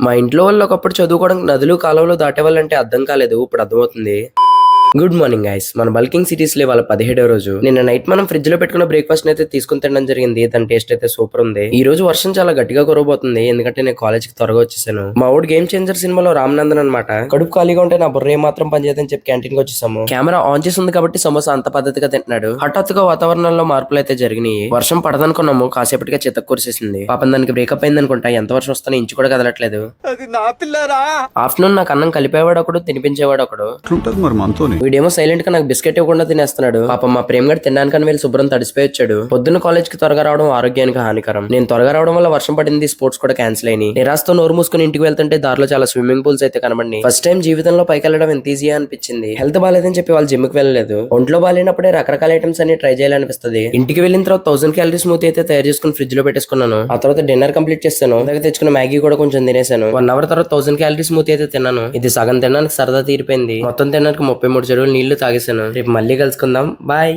మా ఇంట్లో వాళ్ళు ఒకప్పుడు చదువుకోవడానికి నదులు కాలువలు దాటేవాళ్ళంటే అర్థం కాలేదు, ఇప్పుడు అర్థమవుతుంది. Good morning guys. మన బల్కింగ్ సిటీస్ లో వాళ్ళ 17వ రోజు. నిన్న నైట్ మనం ఫ్రిడ్జ్ లో పెట్టుకున్న బ్రేక్ఫాస్ట్ అయితే తీసుకుని తినడం జరిగింది. దాని టేస్ట్ అయితే సూపర్ ఉంది. ఈ రోజు వర్షం చాలా గట్టిగా కురవబోతుంది, ఎందుకంటే నేను కాలేజ్ కి త్వరగా వచ్చేసాను. మా ఊడు గేమ్ చేంజర్ సినిమాలో రామనందన్ అనమాట. కడుపు ఖాళీగా ఉంటే నా బుర్ర మాత్రం పనిచేయదని చెప్పి క్యాంటీన్ కి వచ్చేసాము. కెమెరా ఆన్ చేసి ఉంది కాబట్టి సమోసా అంత పద్ధతిగా తింటున్నాడు. హఠాత్తుగా వాతావరణంలో మార్పులు అయితే జరిగినాయి. వర్షం పడదనుకున్నాము, కాసేపటిగా చితక్ కురిసేసింది. పాపం దానికి బ్రేకప్ అయింది అనుకుంటా. ఎంత వర్షం వస్తానో ఇంచు కూడా కదలట్లేదు. ఆఫ్టర్నూన్ నాకు అన్నం కలిపేవాడు ఒకడు, తినిపించేవాడు ఒకడు. వీడేమో సైలెంట్ గా నాకు బిస్కెట్ ఇవ్వకుండా తినేస్తున్నాడు. పాపం మా ప్రేమ గడి తినడానికని వెళ్ళి శుభ్రం తడిసిపోయి వచ్చాడు. పొద్దున్న కాలేజ్ కి త్వరగా రావడం ఆరోగ్యానికి హానికరం. నేను త్వరగా రావడం వల్ల వర్షం పడింది, స్పోర్ట్స్ కూడా క్యాన్సిల్ అయినాయి. నిరాశతో నోరు మూసుకుని ఇంటికి వెళ్తుంటే దారిలో చాలా స్విమ్మింగ్ పూల్స్ అయితే కనబడి ఫస్ట్ టైం జీవితంలో పైకి వెళ్ళడం ఎంత ఈజీగా అనిపించింది. హెల్త్ బాగాలేదని చెప్పి వాళ్ళు జిమ్ కి వెళ్ళలేదు. ఒంట్లో బాగాలేనప్పుడే రకరకాల ఐటమ్స్ అన్ని ట్రై చేయాలనిపిస్తుంది. ఇంటికి వెళ్ళిన తర్వాత 1000 క్యాలరీస్ స్మూతీ అయితే తయారు చేసుకుని ఫ్రిడ్జ్ లో పెట్టేసుకున్నాను. ఆ తర్వాత డిన్నర్ కంప్లీట్ చేస్తాను. దగ్గర తెచ్చుకున్న మ్యాగీ కూడా కొంచెం తినేసాను. 1 అవర్ తర్వాత 1000 క్యాలరీస్ స్మూతీ అయితే తిన్నాను. ఇది సగం తినడానికి సరదా తీరిపోయింది. మొత్తం తినడానికి 33 చెరువులు నీళ్లు తాగేసాను. రేపు మళ్ళీ కలుసుకుందాం. బాయ్.